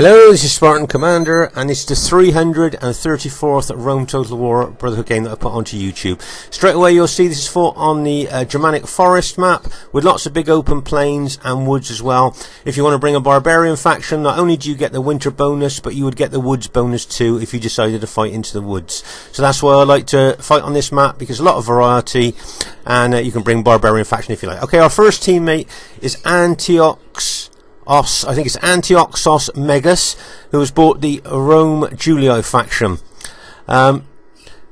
Hello, this is Spartan Commander, and it's the 334th Rome Total War Brotherhood game that I put onto YouTube. Straight away you'll see this is fought on the Germanic Forest map, with lots of big open plains and woods as well. If you want to bring a barbarian faction, not only do you get the winter bonus, but you would get the woods bonus too if you decided to fight into the woods. So that's why I like to fight on this map, because a lot of variety, and you can bring barbarian faction if you like. Okay, our first teammate is I think it's Antioxos Megas, who has bought the Rome Julio faction. As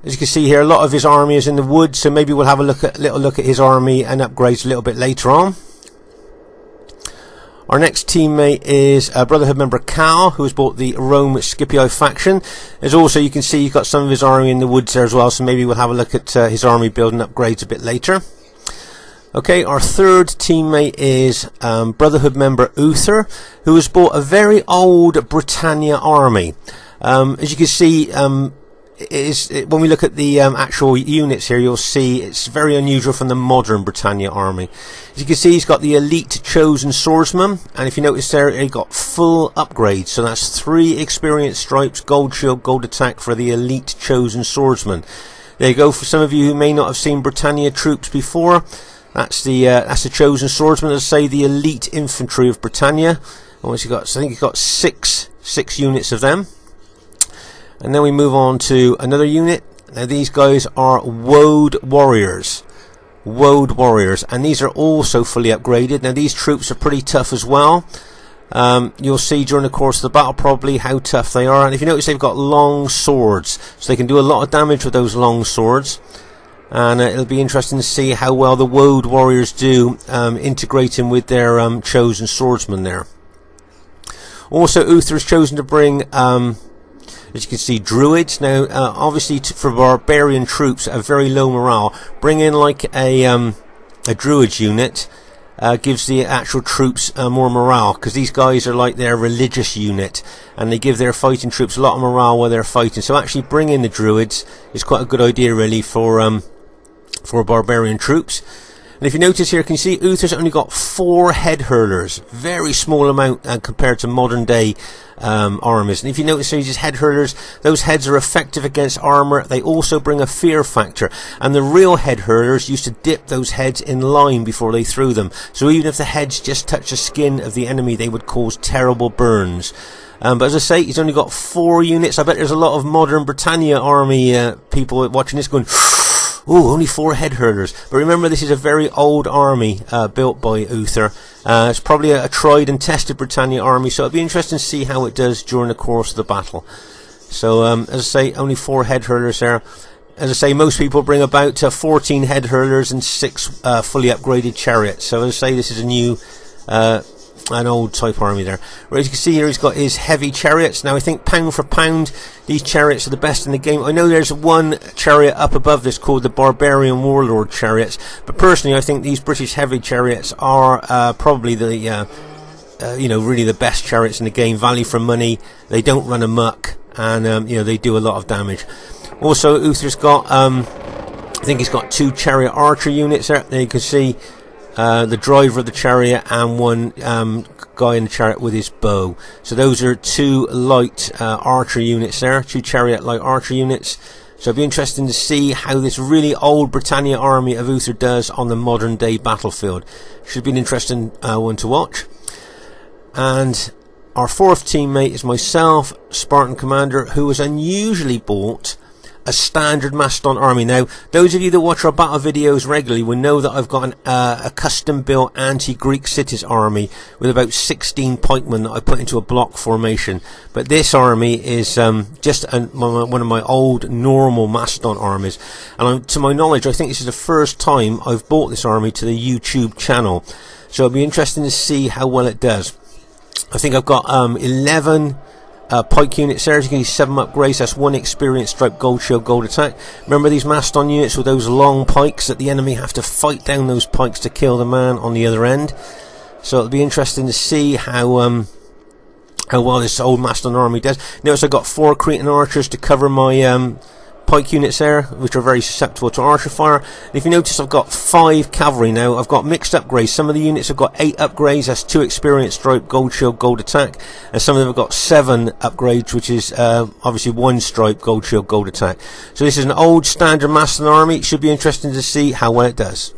you can see here, a lot of his army is in the woods, so maybe we'll have a little look at his army and upgrades a little bit later on. Our next teammate is Brotherhood member Cal, who has bought the Rome Scipio faction. As also, you can see he's got some of his army in the woods there as well, so maybe we'll have a look at his army build and upgrades a bit later. Okay, our third teammate is Brotherhood member Uther, who has bought a very old Britannia army. As you can see, when we look at the actual units here, you'll see it's very unusual from the modern Britannia army. As you can see, he's got the elite chosen swordsman, and if you notice there, he got full upgrades. So that's 3 experience stripes, gold shield, gold attack for the elite chosen swordsman. There you go. For some of you who may not have seen Britannia troops before, that's the chosen swordsman, as I say, the elite infantry of Britannia. And once you got, so I think you've got six units of them. And then we move on to another unit. Now these guys are Woad Warriors. Woad Warriors, and these are also fully upgraded. Now these troops are pretty tough as well. You'll see during the course of the battle probably how tough they are. And if you notice, they've got long swords, so they can do a lot of damage with those long swords. And it'll be interesting to see how well the Woad Warriors do integrating with their chosen swordsman there. Also, Uther has chosen to bring, as you can see, druids. Now, obviously, for barbarian troops at a very low morale, bring in like a druid unit gives the actual troops more morale, because these guys are like their religious unit, and they give their fighting troops a lot of morale while they're fighting. So actually bringing the druids is quite a good idea, really, for barbarian troops. And if you notice here, can you see Uther's only got 4 head hurlers, very small amount compared to modern day armies. And if you notice these head hurlers, those heads are effective against armor. They also bring a fear factor, and the real head hurlers used to dip those heads in lime before they threw them, so even if the heads just touch the skin of the enemy, they would cause terrible burns. But as I say, he's only got 4 units. I bet there's a lot of modern Britannia army people watching this going, ooh, only 4 head hurlers. But remember, this is a very old army built by Uther. It's probably a tried and tested Britannia army, so it'll be interesting to see how it does during the course of the battle. So, as I say, only 4 head hurlers there. As I say, most people bring about 14 head hurlers and 6 fully upgraded chariots. So, as I say, this is a new an old type army there. Right, as you can see here, he's got his heavy chariots. Now I think pound for pound, these chariots are the best in the game. I know there's one chariot up above this called the Barbarian Warlord chariots, but personally I think these British heavy chariots are probably the really the best chariots in the game. Value for money, they don't run amok, and they do a lot of damage. Also, Uther's got I think he's got 2 chariot archer units there. There you can see the driver of the chariot and one guy in the chariot with his bow. So those are 2 light archer units there, 2 chariot light archer units. So it'll be interesting to see how this really old Britannia army of Uther does on the modern day battlefield. Should be an interesting one to watch. And our 4th teammate is myself, Spartan Commander, who has unusually bought a standard Mastodon army. Now, those of you that watch our battle videos regularly will know that I've got a custom-built anti-Greek cities army with about 16 pikemen that I put into a block formation. But this army is just one of my old normal Mastodon armies. And to my knowledge, I think this is the first time I've bought this army to the YouTube channel. So it'll be interesting to see how well it does. I think I've got 11 pike units there. As you can see, 7 upgrades. That's 1 experience stripe, gold shield, gold attack. Remember these Mastodon units with those long pikes that the enemy have to fight down those pikes to kill the man on the other end. So it'll be interesting to see how well this old Mastodon army does. Notice I've got 4 Cretan archers to cover my pike units there, which are very susceptible to archer fire. And if you notice, I've got 5 cavalry now. I've got mixed upgrades. Some of the units have got 8 upgrades. That's 2 experience stripe, gold shield, gold attack. And some of them have got 7 upgrades, which is obviously 1 stripe, gold shield, gold attack. So this is an old standard Mastodon army. It should be interesting to see how well it does.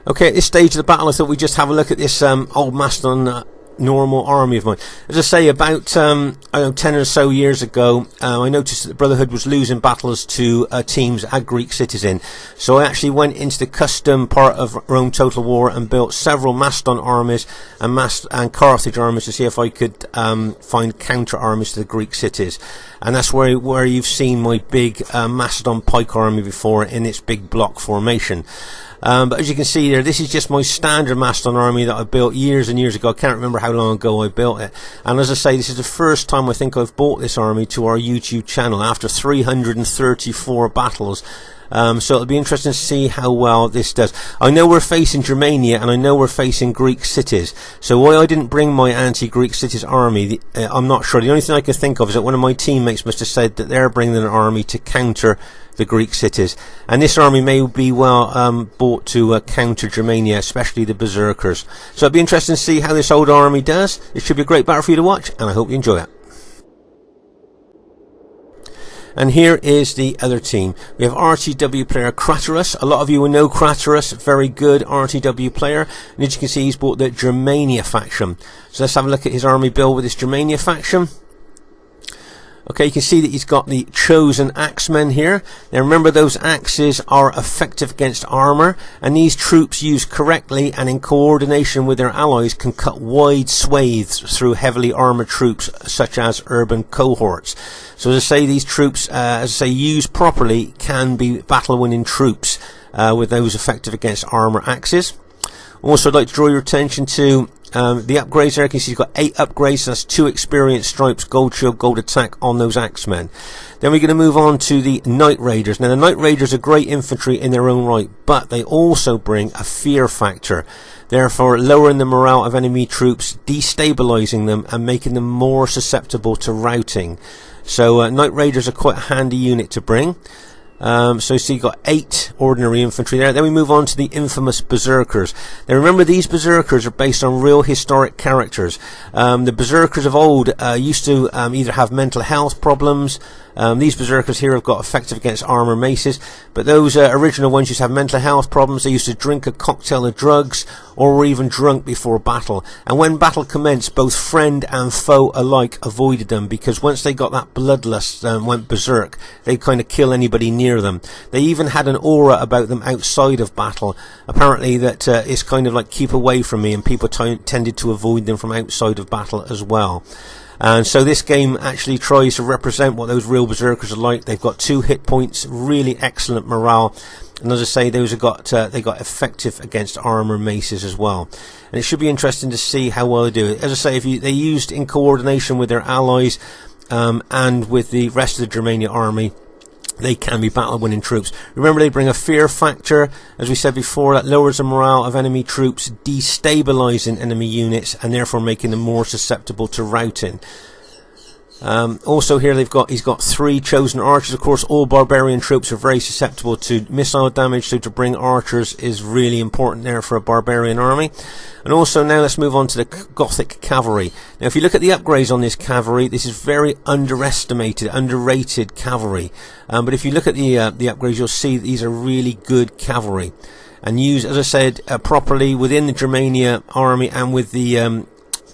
Okay, at this stage of the battle, I thought we'd just have a look at this old Mastodon normal army of mine. As I say, about I don't know, 10 or so years ago, I noticed that the Brotherhood was losing battles to teams that had Greek cities in. So I actually went into the custom part of Rome Total War and built several Mastodon armies and Carthage armies to see if I could find counter armies to the Greek cities. And that's where you've seen my big Mastodon pike army before in its big block formation. But as you can see there, this is just my standard Mastodon army that I built years and years ago. I can't remember how long ago I built it. And as I say, this is the first time I think I've brought this army to our YouTube channel after 334 battles. So it'll be interesting to see how well this does. I know we're facing Germania and I know we're facing Greek cities. So why I didn't bring my anti-Greek cities army, I'm not sure. The only thing I can think of is that one of my teammates must have said that they're bringing an army to counter the Greek cities. And this army may be well brought to counter Germania, especially the Berserkers. So it'll be interesting to see how this old army does. It should be a great battle for you to watch, and I hope you enjoy it. And here is the other team. We have RTW player Craterus. A lot of you will know Craterus, very good RTW player. And as you can see, he's bought the Germania faction. So let's have a look at his army build with this Germania faction. Okay, you can see that he's got the chosen axemen here. Now remember, those axes are effective against armor, and these troops used correctly and in coordination with their allies can cut wide swathes through heavily armored troops such as urban cohorts. So as I say, these troops, as I say, used properly, can be battle-winning troops with those effective against armor axes. Also, I'd like to draw your attention to the upgrades there. You can see he's got 8 upgrades. So that's 2 experience stripes, gold shield, gold attack on those axemen. Then we're going to move on to the Night Raiders. Now the Night Raiders are great infantry in their own right, but they also bring a fear factor, therefore lowering the morale of enemy troops, destabilizing them and making them more susceptible to routing. So Night Raiders are quite a handy unit to bring. So you see you've got 8 ordinary infantry there. Then we move on to the infamous Berserkers. Now remember, these Berserkers are based on real historic characters. The Berserkers of old used to either have mental health problems. These Berserkers here have got effective against armor maces, but those original ones used to have mental health problems. They used to drink a cocktail of drugs or were even drunk before battle. And when battle commenced, both friend and foe alike avoided them, because once they got that bloodlust and went berserk, they'd kind of kill anybody near them. They even had an aura about them outside of battle, apparently, that is kind of like keep away from me, and people tended to avoid them from outside of battle as well. And so this game actually tries to represent what those real Berserkers are like. They've got 2 hit points, really excellent morale, and as I say, those have got they got effective against armor maces as well. And it should be interesting to see how well they do it. As I say, if they used in coordination with their allies and with the rest of the Germania army, they can be battle-winning troops. Remember, they bring a fear factor, as we said before, that lowers the morale of enemy troops, destabilizing enemy units and therefore making them more susceptible to routing. Also here he's got 3 chosen archers. Of course, all barbarian troops are very susceptible to missile damage, so to bring archers is really important there for a barbarian army. And also now let's move on to the Gothic cavalry. Now if you look at the upgrades on this cavalry, this is very underrated cavalry. But if you look at the upgrades, you'll see these are really good cavalry, and used, as I said, properly within the Germania army and with the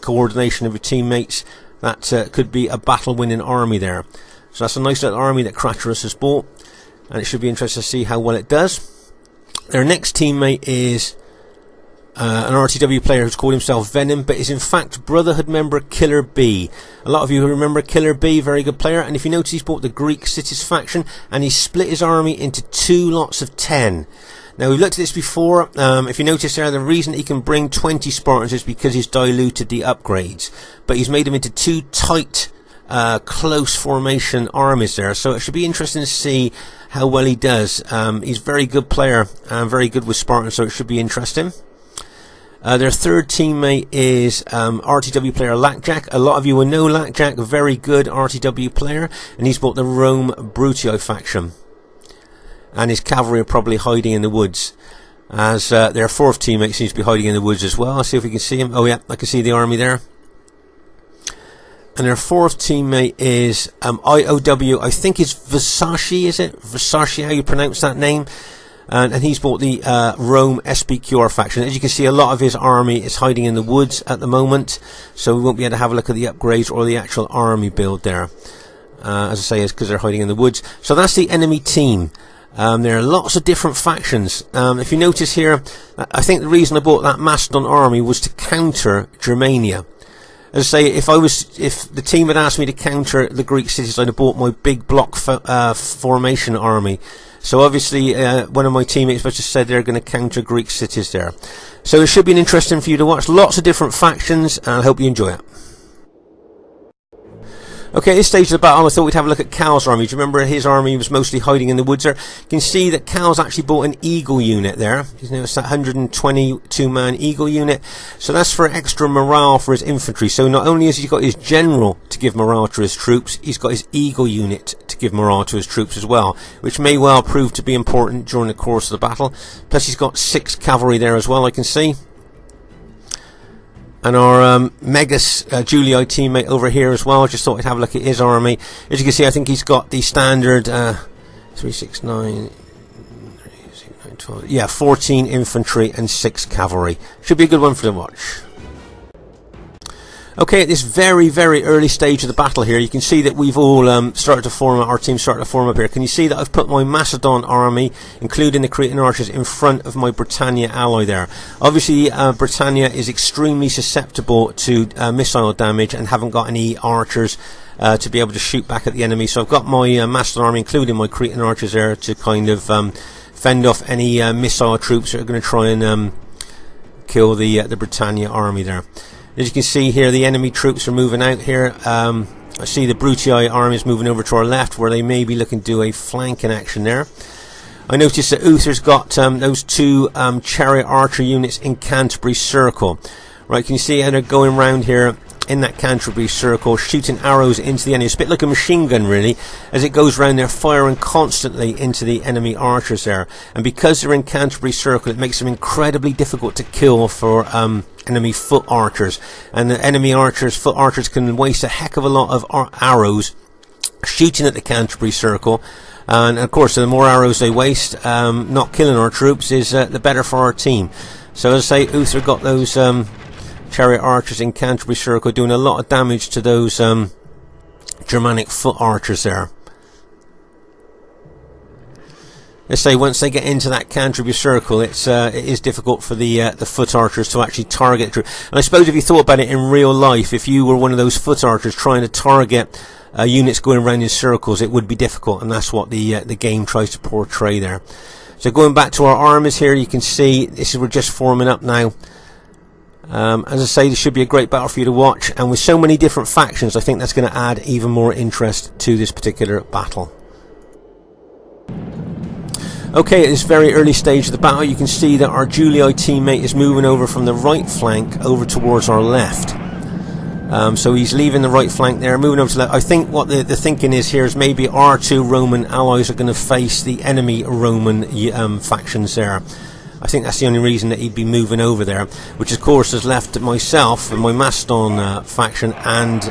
coordination of your teammates, that could be a battle-winning army there. So that's a nice little army that Craterus has bought, and it should be interesting to see how well it does. Their next teammate is an RTW player who's called himself Venom, but is in fact Brotherhood member Killer B. A lot of you who remember Killer B, very good player, and if you notice, he's bought the Greek cities faction, and he's split his army into 2 lots of 10. Now, we've looked at this before. If you notice there, the reason he can bring 20 Spartans is because he's diluted the upgrades, but he's made them into 2 tight, close formation armies there. So it should be interesting to see how well he does. He's a very good player and very good with Spartans, so it should be interesting. Their third teammate is RTW player Lackjack. A lot of you will know Lackjack, a very good RTW player, and he's bought the Rome Brutio faction. And his cavalry are probably hiding in the woods, as their fourth teammate seems to be hiding in the woods as well. I'll see if we can see him. Oh yeah, I can see the army there. And their fourth teammate is IOW, I think it's Versace, is it? Versace, how you pronounce that name? And he's bought the Rome SPQR faction. As you can see, a lot of his army is hiding in the woods at the moment, so we won't be able to have a look at the upgrades or the actual army build there. As I say, it's because they're hiding in the woods. So that's the enemy team. There are lots of different factions. If you notice here, I think the reason I bought that Macedon army was to counter Germania. As I say, if the team had asked me to counter the Greek cities, I'd have bought my big block formation army. So obviously, one of my teammates just said they're going to counter Greek cities there. So it should be an interesting for you to watch. Lots of different factions, and I hope you enjoy it. Okay, at this stage of the battle, I thought we'd have a look at Cal's army. Do you remember his army was mostly hiding in the woods there? You can see that Cal's actually bought an Eagle unit there. You know, it's that 122-man Eagle unit. So that's for extra morale for his infantry. So not only has he got his general to give morale to his troops, he's got his Eagle unit to give morale to his troops as well, which may well prove to be important during the course of the battle. Plus he's got 6 cavalry there as well, I can see. And our Megas Julii teammate over here as well. Just thought I'd have a look at his army. As you can see, I think he's got the standard 3, 6, 9, 12, yeah, 14 infantry and 6 cavalry. Should be a good one for the watch. Okay, at this very, very early stage of the battle here, you can see that we've all started to form up, our team started to form up here. Can you see that I've put my Macedon army, including the Cretan archers, in front of my Britannia ally there? Obviously, Britannia is extremely susceptible to missile damage and haven't got any archers to be able to shoot back at the enemy. So I've got my Macedon army, including my Cretan archers there, to kind of fend off any missile troops that are going to try and kill the Britannia army there. As you can see here, the enemy troops are moving out here. I see the Brutii army is moving over to our left, where they may be looking to do a flanking action there. I noticed that Uther's got those 2 chariot archer units in Canterbury Circle. Right, can you see how they're going round here in that Canterbury Circle, shooting arrows into the enemy? It's a bit like a machine gun, really, as it goes round there, firing constantly into the enemy archers there. And because they're in Canterbury Circle, it makes them incredibly difficult to kill for enemy foot archers. And the enemy archers, foot archers, can waste a heck of a lot of arrows shooting at the Canterbury Circle. And of course, the more arrows they waste, not killing our troops, is the better for our team. So as I say, Uther got those chariot archers in Canterbury Circle, doing a lot of damage to those Germanic foot archers there. Let's say once they get into that Canterbury Circle, it is difficult for the foot archers to actually target. And I suppose if you thought about it in real life, if you were one of those foot archers trying to target units going around in circles, it would be difficult, and that's what the game tries to portray there. So going back to our armies here, you can see we're just forming up now. As I say, this should be a great battle for you to watch, and with so many different factions, I think that's going to add even more interest to this particular battle. Okay, at this very early stage of the battle, you can see that our Julii teammate is moving over from the right flank over towards our left. So he's leaving the right flank there, moving over to the left. I think what the thinking is here is maybe our 2 Roman allies are going to face the enemy Roman factions there. I think that's the only reason that he'd be moving over there, which of course has left myself and my Macedon faction and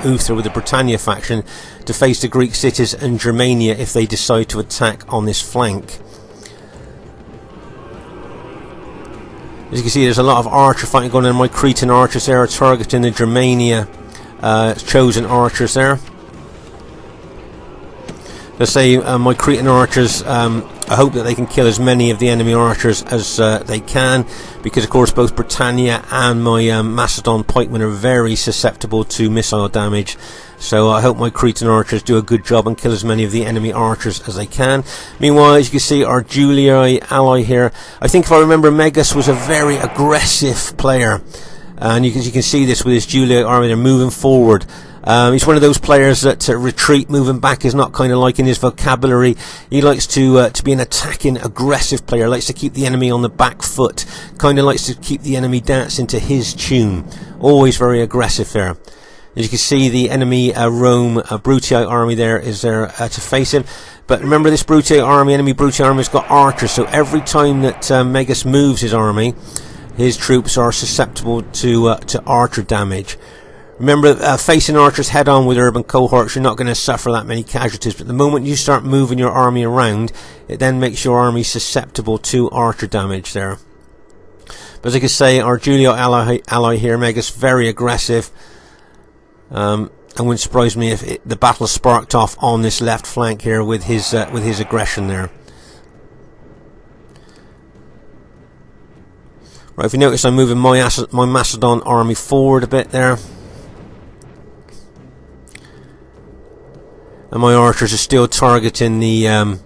Uther with the Britannia faction to face the Greek cities and Germania if they decide to attack on this flank. As you can see, there's a lot of archer fighting going on. My Cretan archers there are targeting the Germania chosen archers there. Let's say my Cretan archers, I hope that they can kill as many of the enemy archers as they can, because of course both Britannia and my Macedon pikemen are very susceptible to missile damage. So I hope my Cretan archers do a good job and kill as many of the enemy archers as they can. Meanwhile, as you can see, our Julii ally here, I think if I remember, Megas was a very aggressive player. And you can see this with his Julii army, they're moving forward. He's one of those players that retreat, moving back is not kind of like in his vocabulary. He likes to be an attacking, aggressive player, likes to keep the enemy on the back foot, kind of likes to keep the enemy dancing to his tune. Always very aggressive there. As you can see, the enemy Rome Brutii army there is there to face him. But remember, this enemy Brutii army has got archers, so every time that Megas moves his army, his troops are susceptible to archer damage. Remember, facing archers head on with urban cohorts, you're not going to suffer that many casualties, but the moment you start moving your army around, it then makes your army susceptible to archer damage there. But as I can say, our Julio ally here, Megas, very aggressive. It wouldn't surprise me if the battle sparked off on this left flank here with his aggression there. Right, if you notice, I'm moving my Macedon army forward a bit there. And my archers are still targeting the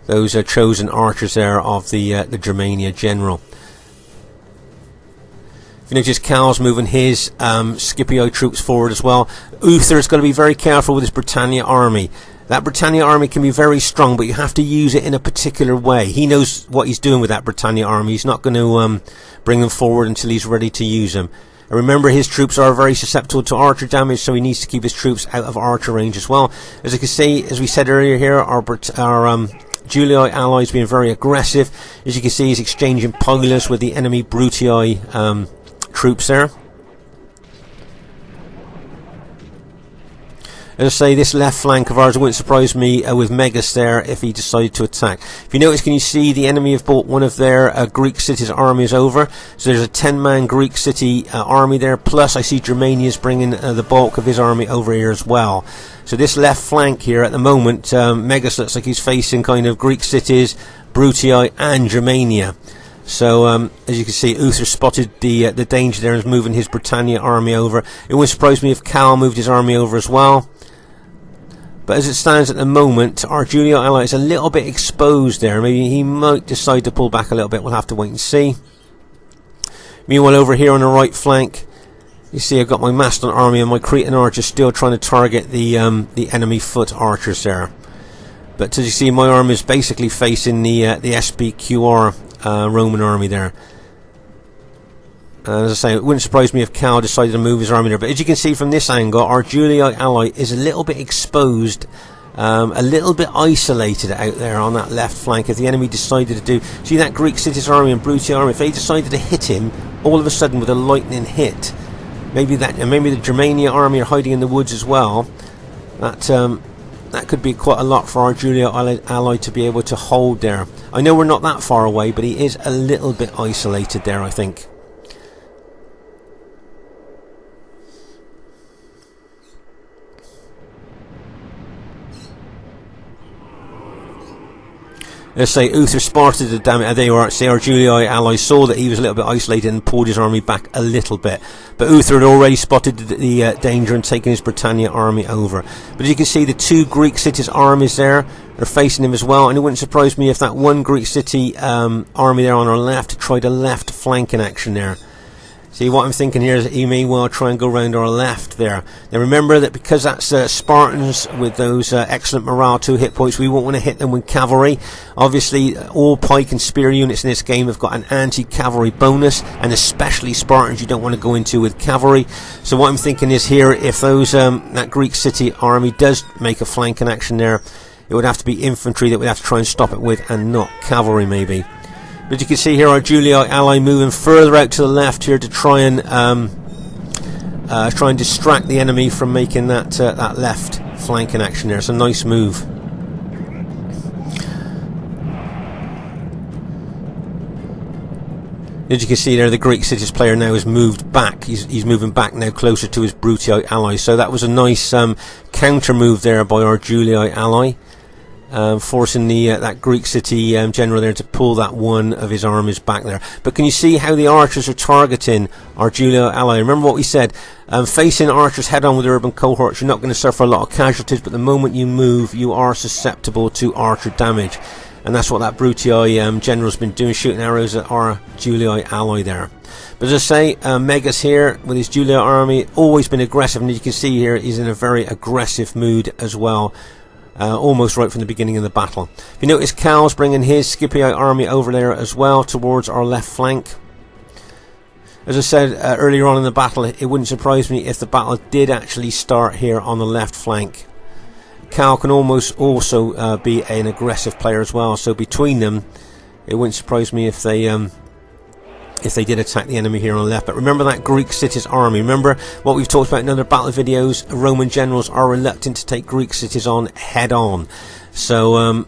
those chosen archers there of the Germania general. If you notice, Cal's moving his Scipio troops forward as well. Uther's got to be very careful with his Britannia army. That Britannia army can be very strong, but you have to use it in a particular way. He knows what he's doing with that Britannia army. He's not going to bring them forward until he's ready to use them. And remember, his troops are very susceptible to archer damage, so he needs to keep his troops out of archer range as well. As you can see, as we said earlier here, our Julii allies being very aggressive. As you can see, he's exchanging pilots with the enemy Brutii troops there. As I say, this left flank of ours, it wouldn't surprise me with Megas there if he decided to attack. If you notice, can you see the enemy have brought one of their Greek cities armies over? So there's a 10-man Greek city army there, plus I see Germania's bringing the bulk of his army over here as well. So this left flank here at the moment, Megas looks like he's facing kind of Greek cities, Brutii and Germania. So as you can see, Uther spotted the danger there and is moving his Britannia army over. It wouldn't surprise me if Cal moved his army over as well. But as it stands at the moment, our Julio ally is a little bit exposed there. Maybe he might decide to pull back a little bit. We'll have to wait and see. Meanwhile, over here on the right flank, you see I've got my Macedon army and my Cretan archers still trying to target the enemy foot archers there. But as you see, my army is basically facing the SPQR Roman army there. As I say, it wouldn't surprise me if Cal decided to move his army there. But as you can see from this angle, our Julii ally is a little bit exposed, a little bit isolated out there on that left flank. If the enemy decided to do, see that Greek cities army and Brutii army, if they decided to hit him all of a sudden with a lightning hit, maybe the Germania army are hiding in the woods as well. That could be quite a lot for our Julio ally to be able to hold there. I know we're not that far away, but he is a little bit isolated there, I think. Let's say Uther spotted the damage. There you are. See, our Julii ally saw that he was a little bit isolated and pulled his army back a little bit. But Uther had already spotted the danger and taken his Britannia army over. But as you can see, the two Greek cities armies there are facing him as well. And it wouldn't surprise me if that one Greek city army there on our left tried a left flanking action there. See, what I'm thinking here is that he may well try and go round our left there. Now remember that because that's Spartans with those excellent morale 2 hit points, we won't want to hit them with cavalry. Obviously, all pike and spear units in this game have got an anti-cavalry bonus, and especially Spartans you don't want to go into with cavalry. So what I'm thinking is here, if those that Greek city army does make a flanking action there, it would have to be infantry that we'd have to try and stop it with, and not cavalry maybe. But you can see here our Julii ally moving further out to the left here to try and distract the enemy from making that left flanking action there. It's a nice move. As you can see there, the Greek cities player now has moved back. He's moving back now closer to his Brutii ally. So that was a nice counter move there by our Julii ally. Forcing that Greek city general there to pull that one of his armies back there. But can you see how the archers are targeting our Julii ally? Remember what we said, facing archers head on with urban cohorts, you're not going to suffer a lot of casualties, but the moment you move, you are susceptible to archer damage. and that's what that Brutii general's been doing, shooting arrows at our Julii ally there. But as I say, Megas here with his Julii army, always been aggressive, and you can see here he's in a very aggressive mood as well, almost right from the beginning of the battle. If you notice, Cal's bringing his Scipii army over there as well towards our left flank. As I said earlier on in the battle, it wouldn't surprise me if the battle did actually start here on the left flank. Cal can almost also be an aggressive player as well, so between them, it wouldn't surprise me if they did attack the enemy here on the left. But remember that Greek cities army. Remember what we've talked about in other battle videos. Roman generals are reluctant to take Greek cities on head on. So,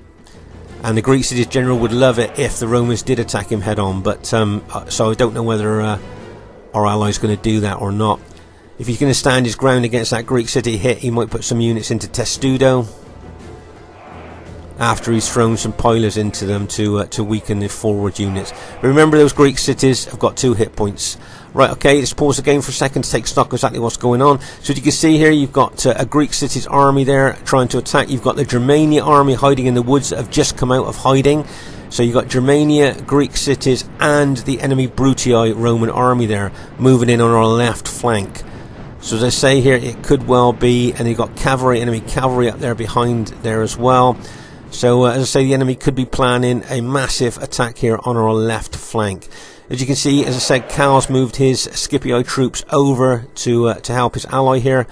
and the Greek cities general would love it if the Romans did attack him head on. But so I don't know whether our ally's going to do that or not. If he's going to stand his ground against that Greek city hit, he might put some units into Testudo after he's thrown some pilers into them to weaken the forward units. But remember, those Greek cities have got 2 hit points. Right, okay, let's pause the game for a second to take stock of exactly what's going on. So as you can see here, you've got a Greek cities army there trying to attack. You've got the Germania army hiding in the woods that have just come out of hiding. So you've got Germania, Greek cities, and the enemy Brutii Roman army there moving in on our left flank. So as I say here, it could well be, and you've got cavalry, enemy cavalry up there behind there as well. So as I say, the enemy could be planning a massive attack here on our left flank. As you can see, as I said, Cal's moved his Scipii troops over to help his ally here.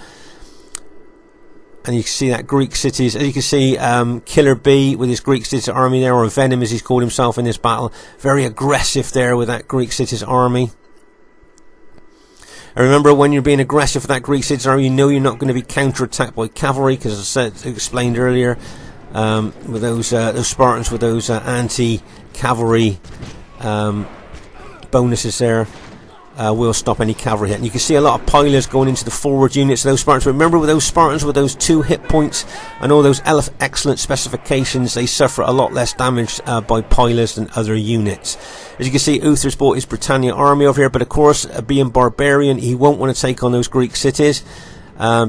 And you can see that Greek cities, as you can see, Killer B with his Greek cities army there, or Venom as he's called himself in this battle, very aggressive there with that Greek cities army. And remember, when you're being aggressive with that Greek cities army, you know you're not going to be counter-attacked by cavalry, because as I said, explained earlier, with those Spartans with those anti-cavalry bonuses there, will stop any cavalry hit. And you can see a lot of pilers going into the forward units of those Spartans. But remember, with those Spartans with those 2 hit points and all those excellent specifications, they suffer a lot less damage by pilers than other units. As you can see, Uther's brought his Britannia army over here, but of course, being barbarian, he won't want to take on those Greek cities.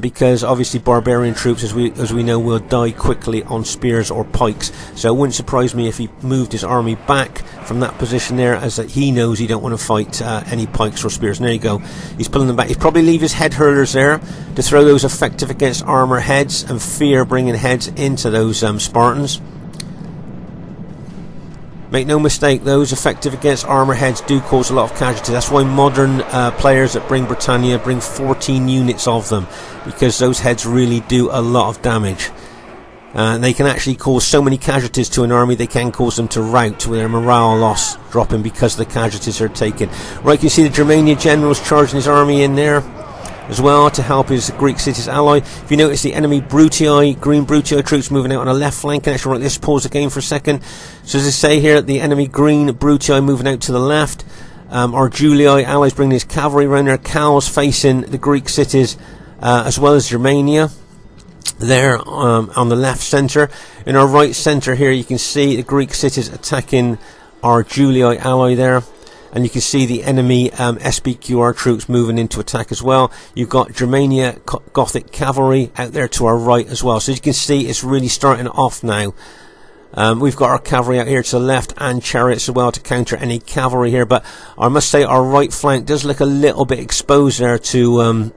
Because obviously barbarian troops, as we know, will die quickly on spears or pikes. So it wouldn't surprise me if he moved his army back from that position there, as that he knows he don't want to fight any pikes or spears. And there you go, he's pulling them back. He's probably leave his head hurlers there to throw those effective against armor heads and fear bringing heads into those Spartans. Make no mistake, those effective against armor heads do cause a lot of casualties. That's why modern players that bring Britannia bring 14 units of them, because those heads really do a lot of damage. They can actually cause so many casualties to an army, they can cause them to rout with their morale loss dropping because the casualties are taken. Right, you can see the Germania general's charging his army in there as well to help his Greek cities ally. If you notice, the enemy Brutii, green Brutii troops moving out on the left flank. And actually, right, let's pause the game for a second. So as I say here, the enemy green Brutii moving out to the left. Our Julii allies bringing his cavalry around there. Cal's facing the Greek cities as well as Germania there on the left centre. In our right centre here, you can see the Greek cities attacking our Julii ally there. And you can see the enemy SBQR troops moving into attack as well. You've got Germania Gothic cavalry out there to our right as well. So as you can see, it's really starting off now. We've got our cavalry out here to the left and chariots as well to counter any cavalry here. But I must say, our right flank does look a little bit exposed there to an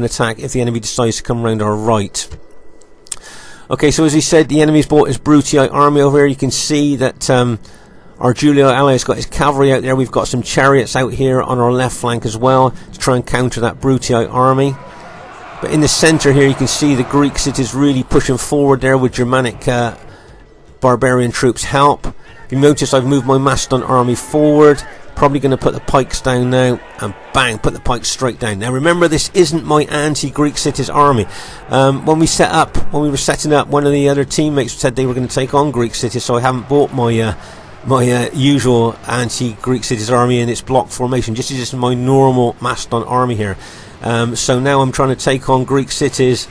attack if the enemy decides to come around our right. Okay, so as he said, the enemy's brought his Brutii army over here. You can see that our Julii ally has got his cavalry out there. We've got some chariots out here on our left flank as well to try and counter that Brutii army. But in the centre here, you can see the Greek cities really pushing forward there with Germanic barbarian troops help. If you notice, I've moved my Macedon army forward. Probably going to put the pikes down now, and bang, put the pikes straight down. Now remember, this isn't my anti-Greek cities army. When we were setting up, one of the other teammates said they were going to take on Greek cities, so I haven't bought my usual anti-Greek cities army in its block formation. This is just my normal Macedon army here. So now I'm trying to take on Greek cities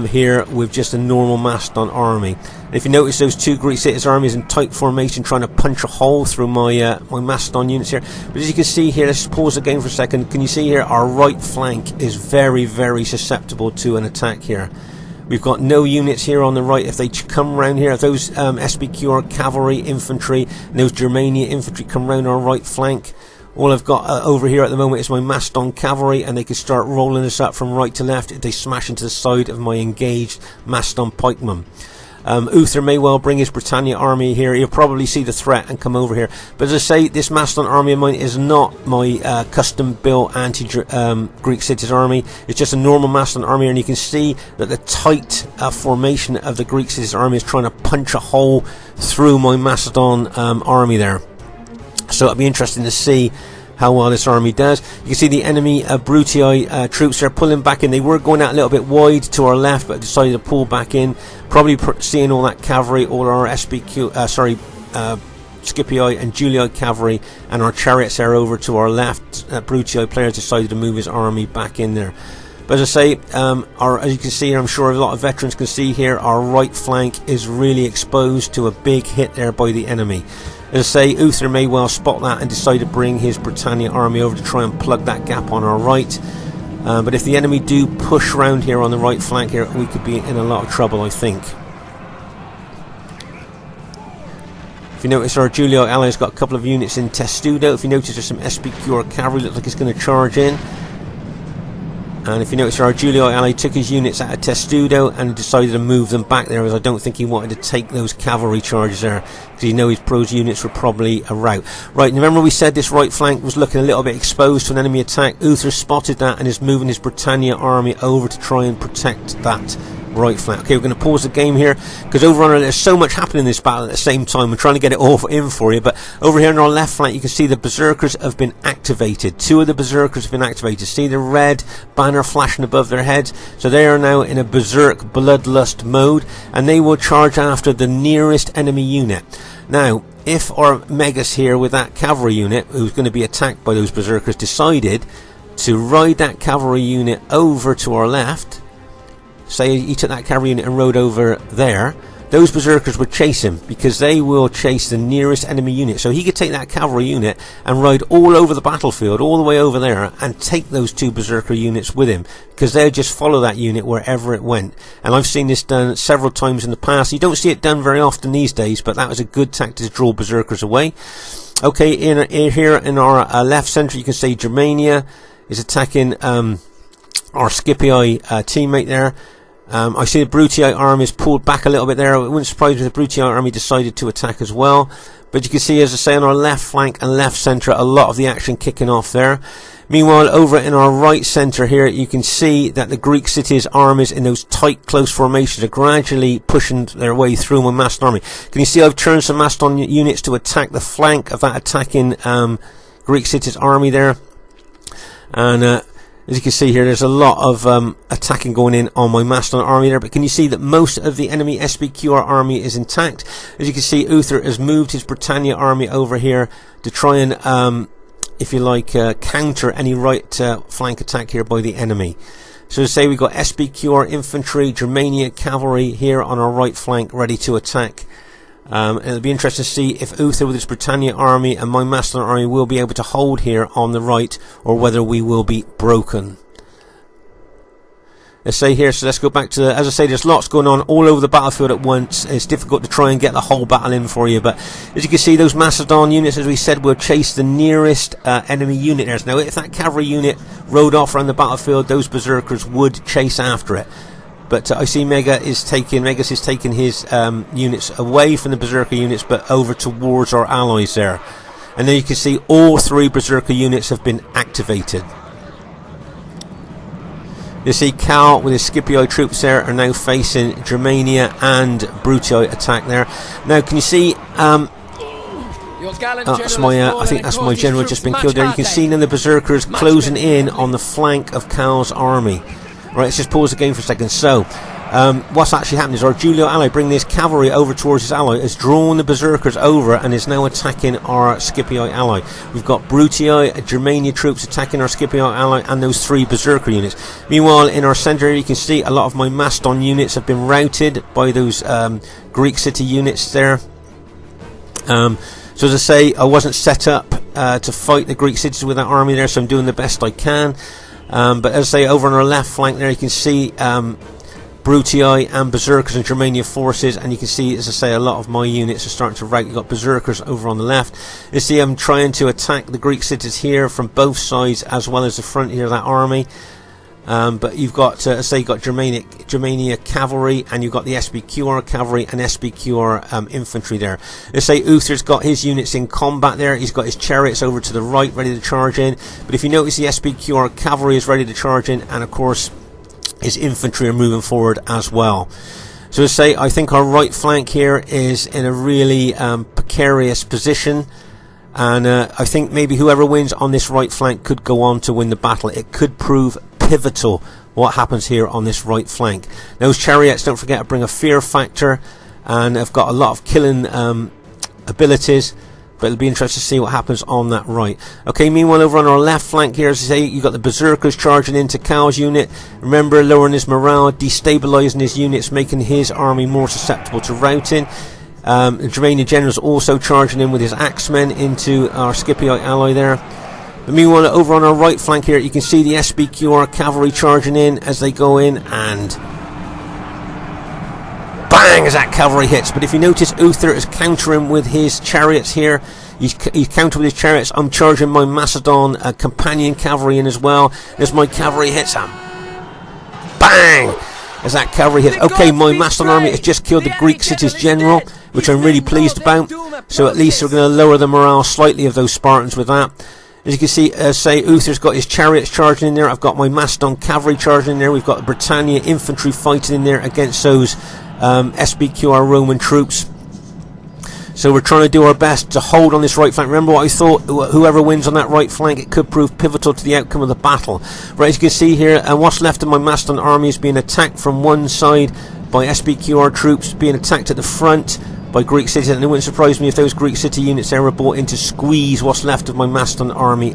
here with just a normal Macedon army. And if you notice, those 2 Greek cities armies in tight formation trying to punch a hole through my my Macedon units here. But as you can see here, let's pause the game for a second. Can you see here, our right flank is very, very susceptible to an attack here We've got no units here on the right. If they come round here, if those SBQR cavalry infantry and those Germania infantry come round our right flank, all I've got over here at the moment is my Macedon cavalry, and they can start rolling us up from right to left if they smash into the side of my engaged Macedon pikemen. Uther may well bring his Britannia army here. He'll probably see the threat and come over here. But as I say, this Macedon army of mine is not my custom-built anti-Greek cities army. It's just a normal Macedon army, and you can see that the tight formation of the Greek cities army is trying to punch a hole through my Macedon army there. So it'll be interesting to see how well this army does. You can see the enemy Brutii troops are pulling back in. They were going out a little bit wide to our left, but decided to pull back in. Probably seeing all that cavalry, all our Scipii and Julii cavalry, and our chariots there over to our left. Brutii players decided to move his army back in there. But as I say, as you can see here, I'm sure a lot of veterans can see here, our right flank is really exposed to a big hit there by the enemy. As I say, Uther may well spot that and decide to bring his Britannia army over to try and plug that gap on our right. But if the enemy do push round here on the right flank here, we could be in a lot of trouble, I think. If you notice, our Julii ally's got a couple of units in Testudo. If you notice, there's some SBQR cavalry, looks like it's going to charge in. And if you notice, our Julii ally took his units out of Testudo and decided to move them back there, as I don't think he wanted to take those cavalry charges there, because he knows his pros units were probably a rout. Right, remember we said this right flank was looking a little bit exposed to an enemy attack. Uther spotted that and is moving his Britannia army over to try and protect that right flank. Okay, we're going to pause the game here, because over on there's so much happening in this battle at the same time. We're trying to get it all in for you, but over here on our left flank you can see the berserkers have been activated. 2 of the berserkers have been activated. See the red banner flashing above their heads? So they are now in a berserk bloodlust mode, and they will charge after the nearest enemy unit. Now, if our Megas here with that cavalry unit, who's going to be attacked by those berserkers, decided to ride that cavalry unit over to our left, say he took that cavalry unit and rode over there, those berserkers would chase him, because they will chase the nearest enemy unit. So he could take that cavalry unit and ride all over the battlefield, all the way over there, and take those 2 berserker units with him, because they'll just follow that unit wherever it went. And I've seen this done several times in the past. You don't see it done very often these days, but that was a good tactic to draw berserkers away. Okay, here in our left centre, you can see Germania is attacking our Scipii teammate there. I see the Brutii army is pulled back a little bit there. It wouldn't surprise me if the Brutii army decided to attack as well. But you can see, as I say, on our left flank and left centre, a lot of the action kicking off there. Meanwhile, over in our right centre here, you can see that the Greek cities' armies in those tight, close formations are gradually pushing their way through my Macedon army. Can you see I've turned some Macedon units to attack the flank of that attacking Greek cities' army there? And as you can see here, there's a lot of attacking going in on my Macedon army there, but can you see that most of the enemy SBQR army is intact? As you can see, Uther has moved his Britannia army over here to try and, if you like, counter any right flank attack here by the enemy. So to say, we've got SBQR infantry, Germania cavalry here on our right flank ready to attack. And it'll be interesting to see if Uther with his Britannia army and my Macedon army will be able to hold here on the right, or whether we will be broken. Let's say here, so let's go back to as I say, there's lots going on all over the battlefield at once. It's difficult to try and get the whole battle in for you, but as you can see, those Macedon units, as we said, will chase the nearest enemy unit there. Now, if that cavalry unit rode off around the battlefield, those berserkers would chase after it. But I see Megas is taking his units away from the berserker units, but over towards our allies there. And then you can see all 3 berserker units have been activated. You see Cal with his Scipii troops there are now facing Germania and Brutii attack there. Now, can you see? That's my, I think that's my general just been killed there. You can see now the berserkers closing in on the flank of Cal's army. Right, let's just pause the game for a second. So, what's actually happened is our Julii ally, bringing this cavalry over towards his ally, has drawn the berserkers over and is now attacking our Scipii ally. We've got Brutii, Germania troops attacking our Scipii ally, and those 3 berserker units. Meanwhile, in our centre, you can see a lot of my Macedon units have been routed by those Greek city units there. So as I say, I wasn't set up to fight the Greek cities with that army there, so I'm doing the best I can. But as I say, over on our left flank there, you can see Brutii and Berserkers and Germania forces, and you can see, as I say, a lot of my units are starting to rout. You've got Berserkers over on the left. You see I'm trying to attack the Greek cities here from both sides as well as the front here of that army. But you've got, say, you've got Germania cavalry, and you've got the SBQR cavalry and SBQR infantry there. Let's say Uther's got his units in combat there. He's got his chariots over to the right, ready to charge in. But if you notice, the SBQR cavalry is ready to charge in, and of course, his infantry are moving forward as well. So let's say I think our right flank here is in a really precarious position. And I think maybe whoever wins on this right flank could go on to win the battle. It could prove pivotal what happens here on this right flank. Those chariots, don't forget, bring a fear factor, and have got a lot of killing abilities. But it'll be interesting to see what happens on that right. Okay, meanwhile over on our left flank here, as I say, you've got the Berserkers charging into Cal's unit. Remember, lowering his morale, destabilising his units, making his army more susceptible to routing. The Germanian general's also charging in with his Axemen into our Scipiite ally there. But meanwhile, over on our right flank here, you can see the SBQR cavalry charging in as they go in, and bang as that cavalry hits. But if you notice, Uther is countering with his chariots here. He's countered with his chariots. I'm charging my Macedon companion cavalry in as well. As my cavalry hits him, bang as that cavalry hits. Okay, my Macedon army has just killed the Greek city's general, which I'm really pleased about. So at least we're going to lower the morale slightly of those Spartans with that. As you can see, say, Uther's got his chariots charging in there. I've got my Macedon cavalry charging in there. We've got Britannia infantry fighting in there against those SBQR Roman troops. So we're trying to do our best to hold on this right flank. Remember what I thought, whoever wins on that right flank, it could prove pivotal to the outcome of the battle. Right, as you can see here, what's left of my Macedon army is being attacked from one side by SBQR troops, being attacked at the front by Greek cities, and it wouldn't surprise me if those Greek city units there were brought in to squeeze what's left of my Macedon army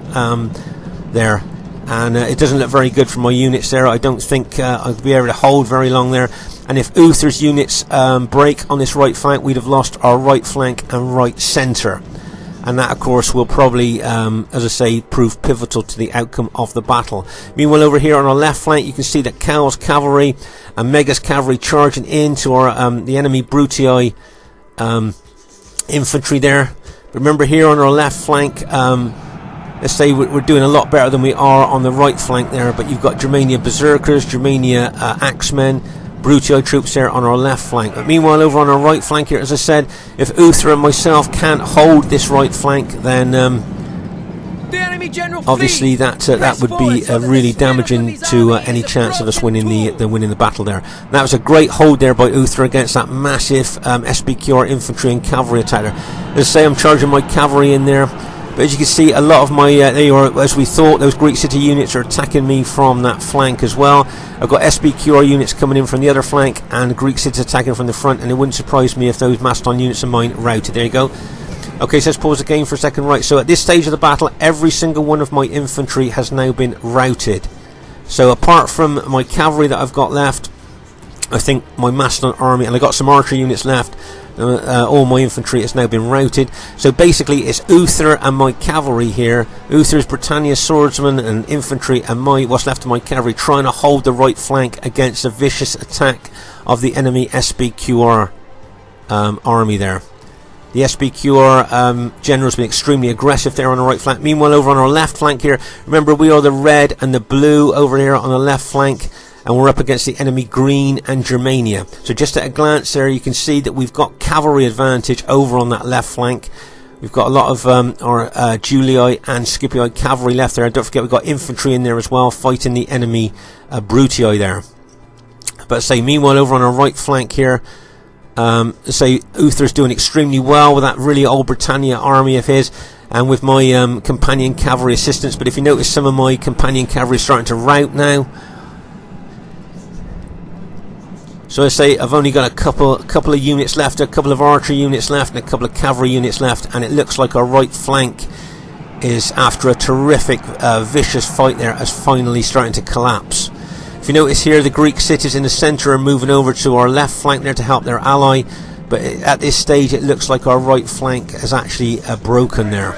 there. And it doesn't look very good for my units there. I don't think I'll be able to hold very long there. And if Uther's units break on this right flank, we'd have lost our right flank and right centre. And that, of course, will probably, as I say, prove pivotal to the outcome of the battle. Meanwhile, over here on our left flank, you can see that Cal's cavalry and Mega's cavalry charging into our the enemy Brutii infantry there. Remember, here on our left flank, let's say we're doing a lot better than we are on the right flank there, but you've got Germania Berserkers, Germania Axemen, Brutii troops there on our left flank. But meanwhile, over on our right flank here, as I said, if Uther and myself can't hold this right flank, then obviously that would be really damaging to any chance of us winning the battle there. And that was a great hold there by Uther against that massive SBQR infantry and cavalry attack there. As I say, I'm charging my cavalry in there. But as you can see, a lot of my, as we thought, those Greek city units are attacking me from that flank as well. I've got SBQR units coming in from the other flank, and Greek cities attacking from the front, and it wouldn't surprise me if those Macedon units of mine routed. There you go. Okay, so let's pause the game for a second. Right, so at this stage of the battle, every single one of my infantry has now been routed. So apart from my cavalry that I've got left, I think my Macedon army, and I got some archery units left, all my infantry has now been routed. So basically it's Uther and my cavalry here. Uther's Britannia swordsmen and infantry, and what's left of my cavalry trying to hold the right flank against a vicious attack of the enemy SBQR army there. The SBQR general's been extremely aggressive there on the right flank. Meanwhile, over on our left flank here, remember we are the red and the blue over here on the left flank, and we're up against the enemy green and Germania. So just at a glance there, you can see that we've got cavalry advantage over on that left flank. We've got a lot of our Julii and Scipiite cavalry left there. And don't forget, we've got infantry in there as well, fighting the enemy Brutii there. But say, meanwhile, over on our right flank here, say Uther's doing extremely well with that really old Britannia army of his, and with my companion cavalry assistance. But if you notice, some of my companion cavalry is starting to rout now. So I say I've only got a couple of units left, a couple of archery units left, and a couple of cavalry units left, and it looks like our right flank is, after a terrific, vicious fight there, is finally starting to collapse. If you notice here, the Greek cities in the centre are moving over to our left flank there to help their ally, but at this stage it looks like our right flank is actually broken there.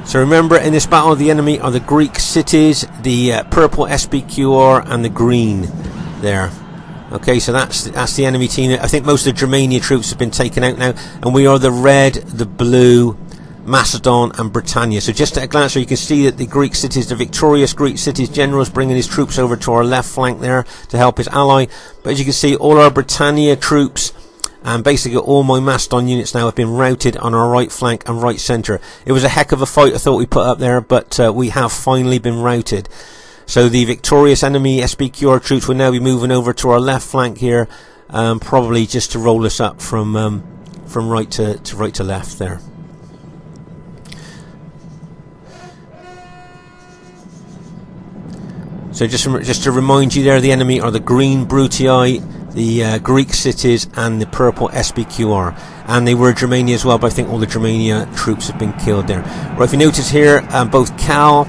So remember, in this battle, the enemy are the Greek cities, the purple SBQR, and the green there. Okay, so that's the enemy team. I think most of the Germania troops have been taken out now, and we are the red, the blue, Macedon and Britannia. So just at a glance, so you can see that the Greek cities, the victorious Greek cities general, is bringing his troops over to our left flank there to help his ally. But as you can see, all our Britannia troops and basically all my Macedon units now have been routed on our right flank and right centre. It was a heck of a fight, I thought, we put up there, but we have finally been routed. So the victorious enemy SBQR troops will now be moving over to our left flank here, probably just to roll us up from right to left there. So just to remind you there, the enemy are the green Brutii, the Greek cities, and the purple SBQR. And they were Germania as well, but I think all the Germania troops have been killed there. Right, if you notice here, both Cal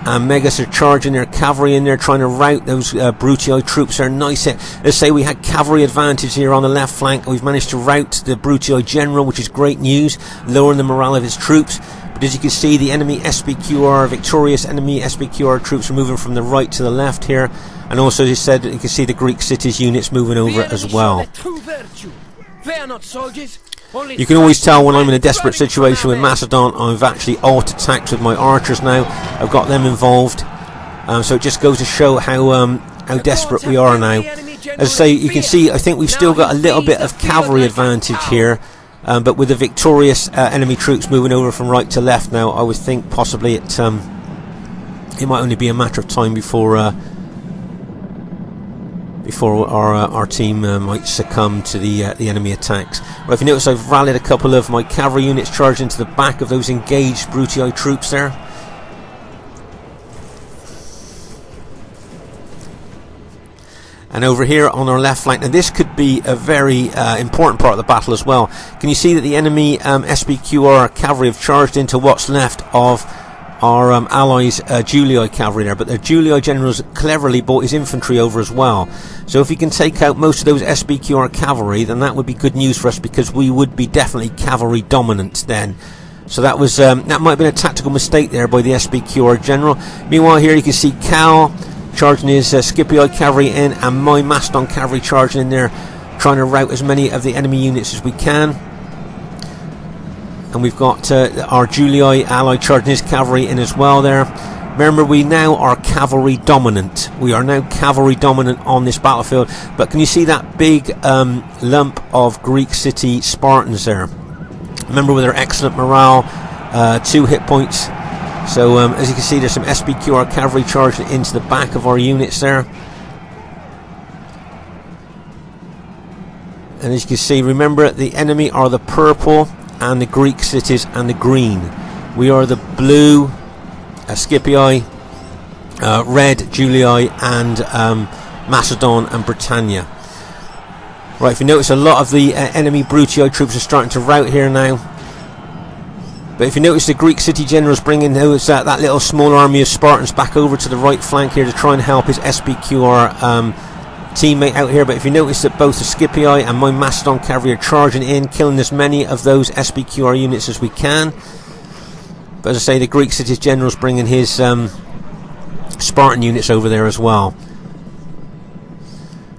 and Megas are charging their cavalry in there, trying to rout those Brutii troops. They're nice. Let's say we had cavalry advantage here on the left flank. We've managed to rout the Brutii general, which is great news, lowering the morale of his troops. But as you can see, the enemy SBQR, victorious enemy SBQR troops are moving from the right to the left here. And also, as I said, you can see the Greek cities units moving over as well. You can always tell when I'm in a desperate situation with Macedon. I've actually alt-attacked with my archers now. I've got them involved. So it just goes to show how desperate we are now. As I say, you can see, I think we've still got a little bit of cavalry advantage here. But with the victorious enemy troops moving over from right to left now, I would think possibly it might only be a matter of time before our team might succumb to the enemy attacks. Well, if you notice, I've rallied a couple of my cavalry units charged into the back of those engaged Brutii troops there. And over here on our left flank, and this could be a very important part of the battle as well. Can you see that the enemy SBQR cavalry have charged into what's left of our allies' Julii cavalry there, but the Julii generals cleverly brought his infantry over as well. So if we can take out most of those SBQR cavalry, then that would be good news for us, because we would be definitely cavalry dominant then. So that was that might have been a tactical mistake there by the SBQR general. Meanwhile, here you can see Cal charging his Scipii cavalry in, and my Macedon cavalry charging in there, trying to rout as many of the enemy units as we can. And we've got our Julii ally charging his cavalry in as well there. Remember, we now are cavalry dominant. We are now cavalry dominant on this battlefield. But can you see that big lump of Greek city Spartans there? Remember, with their excellent morale, 2 hit points. So as you can see, there's some SBQR cavalry charging into the back of our units there. And as you can see, remember, the enemy are the purple and the Greek cities and the green. We are the blue Scipii, red Julii, and Macedon and Britannia. Right, if you notice, a lot of the enemy Brutii troops are starting to rout here now. But if you notice, the Greek city generals bringing those that little small army of Spartans back over to the right flank here to try and help his SBQR teammate out here. But if you notice that both the Scipii and my Macedon cavalry are charging in, killing as many of those SBQR units as we can. But as I say, the Greek city's general's bringing his Spartan units over there as well.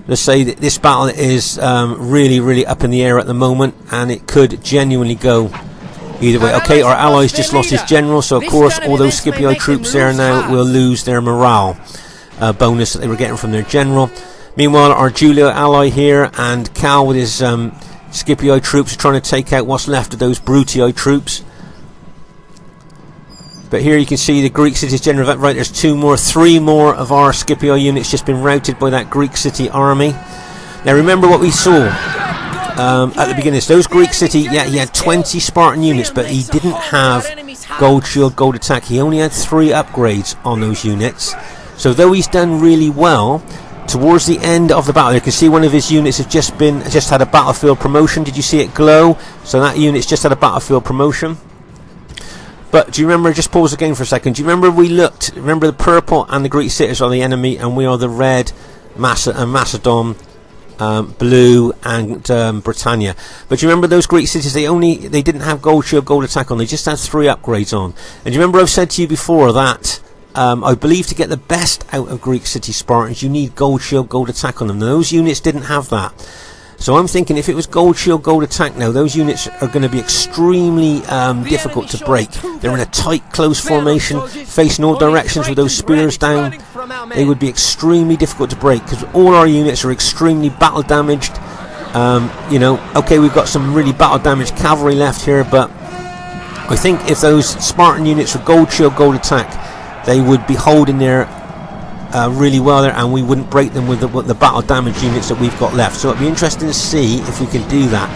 Let's say that this battle is really, really up in the air at the moment, and it could genuinely go either way. Okay, our allies just lost his general, so of course all those Scipii troops there now will lose their morale bonus that they were getting from their general. Meanwhile, our Julii ally here and Cal with his Scipii troops are trying to take out what's left of those Brutii troops. But here you can see the Greek city's general. Right, there's 3 more of our Scipii units just been routed by that Greek city army. Now remember what we saw at the beginning. So those Greek city, yeah, he had 20 Spartan units, but he didn't have gold shield, gold attack. He only had 3 upgrades on those units. So though he's done really well, towards the end of the battle, you can see one of his units has just had a battlefield promotion. Did you see it glow? So that unit's just had a battlefield promotion. But do you remember, just pause the game for a second, do you remember remember the purple and the Greek cities are the enemy, and we are the red Macedon blue, and Britannia. But you remember those Greek cities, they didn't have gold shield, gold attack on, they just had 3 upgrades on. And you remember I've said to you before that I believe to get the best out of Greek city Spartans you need gold shield, gold attack on them. Now, those units didn't have that. So I'm thinking if it was gold shield, gold attack now, those units are going to be extremely difficult to break. They're in a tight, close formation, facing all directions with those spears down. They would be extremely difficult to break because all our units are extremely battle damaged. You know, okay, we've got some really battle damaged cavalry left here, but I think if those Spartan units were gold shield, gold attack, they would be holding there really well there, and we wouldn't break them with the battle damage units that we've got left. So it'd be interesting to see if we can do that.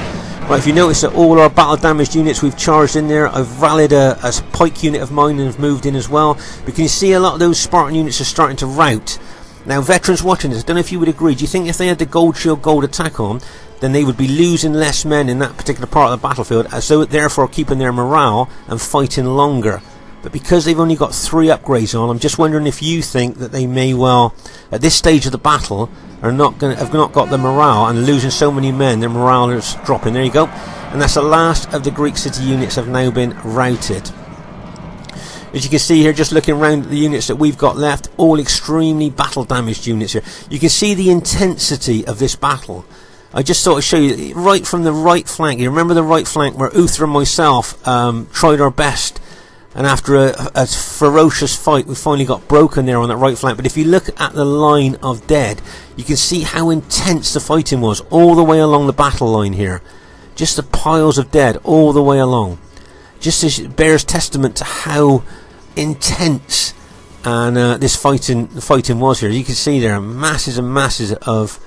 Right, if you notice that all our battle damaged units we've charged in there, I've rallied a pike unit of mine and have moved in as well. But can you see a lot of those Spartan units are starting to rout? Now, veterans watching this, I don't know if you would agree, do you think if they had the gold shield, gold attack on, then they would be losing less men in that particular part of the battlefield, so therefore keeping their morale and fighting longer? But because they've only got 3 upgrades on, I'm just wondering if you think that they may well, at this stage of the battle, have not got the morale, and losing so many men, their morale is dropping. There you go. And that's the last of the Greek city units have now been routed. As you can see here, just looking around the units that we've got left, all extremely battle damaged units here. You can see the intensity of this battle. I just thought I'd show you right from the right flank. You remember the right flank where Uther and myself tried our best, and after a ferocious fight we finally got broken there on that right flank. But if you look at the line of dead, you can see how intense the fighting was all the way along the battle line here. Just the piles of dead all the way along. Just as it bears testament to how intense and this fighting was here. You can see there masses and masses of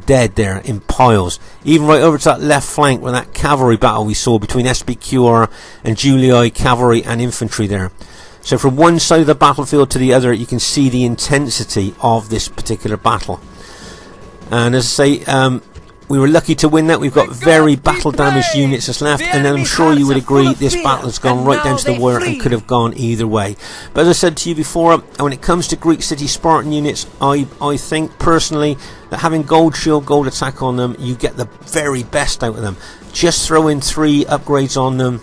dead there in piles, even right over to that left flank where that cavalry battle we saw between SBQR and Julii cavalry and infantry there. So from one side of the battlefield to the other, you can see the intensity of this particular battle. And as I say, we were lucky to win that. We've got very battle damaged units that's left, and I'm sure you would agree this battle has gone right down to the wire and could have gone either way. But as I said to you before, when it comes to Greek city Spartan units, I think personally that having gold shield, gold attack on them, you get the very best out of them. Just throw in 3 upgrades on them,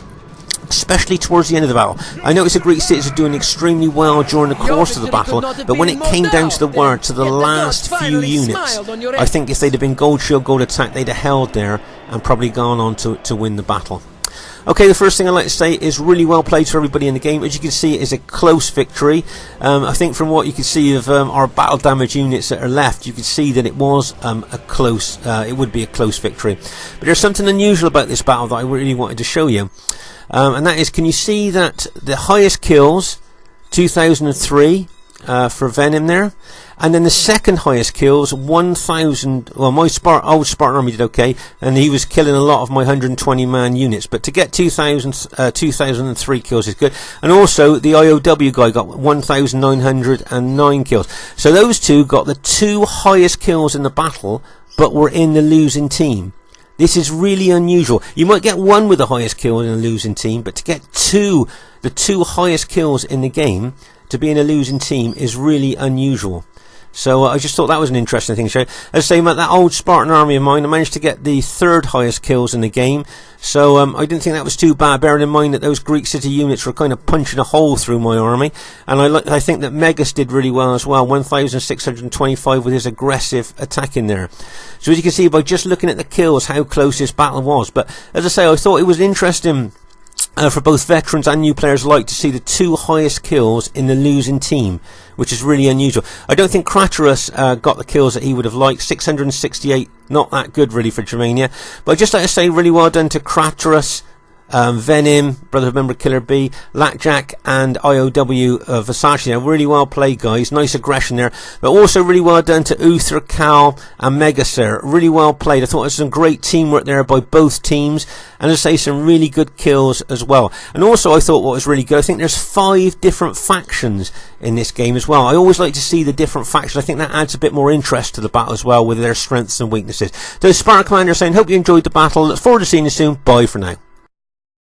especially towards the end of the battle. I noticed the Greek cities are doing extremely well during the course of the battle, but when it came down to the wire, to the last few units, I think if they'd have been gold shield, gold attack, they'd have held there and probably gone on to win the battle. Okay, the first thing I'd like to say is really well played for everybody in the game. As you can see, it's a close victory. I think from what you can see of our battle damage units that are left, you can see that it was it would be a close victory. But there's something unusual about this battle that I really wanted to show you. And that is, can you see that the highest kills, 2003 for Venom there, and then the second highest kills, 1,000. Well, my old Spartan army did okay, and he was killing a lot of my 120 man units. But to get 2003 kills is good. And also the IOW guy got 1,909 kills. So those two got the 2 highest kills in the battle, but were in the losing team. This is really unusual. You might get 1 with the highest kill in a losing team, but to get the 2 highest kills in the game to be in a losing team is really unusual. So I just thought that was an interesting thing to show. As I say, that old Spartan army of mine, I managed to get the 3rd highest kills in the game. So I didn't think that was too bad, bearing in mind that those Greek city units were kind of punching a hole through my army. And I think that Megas did really well as well, 1,625 with his aggressive attack in there. So as you can see by just looking at the kills, how close this battle was. But as I say, I thought it was interesting for both veterans and new players alike to see the 2 highest kills in the losing team, which is really unusual. I don't think Craterus got the kills that he would have liked. 668, not that good really for Germania. But I'd just like to say really well done to Craterus, Venom, Brotherhood member Killer B, Lackjack and IOW Versace. Now, really well played, guys. Nice aggression there. But also really well done to Uther, Cal and Megaser. Really well played. I thought there was some great teamwork there by both teams. And as I say, some really good kills as well. And also I thought what was really good, I think there's 5 different factions in this game as well. I always like to see the different factions. I think that adds a bit more interest to the battle as well, with their strengths and weaknesses. So Spartan Commander saying, hope you enjoyed the battle. Look forward to seeing you soon. Bye for now.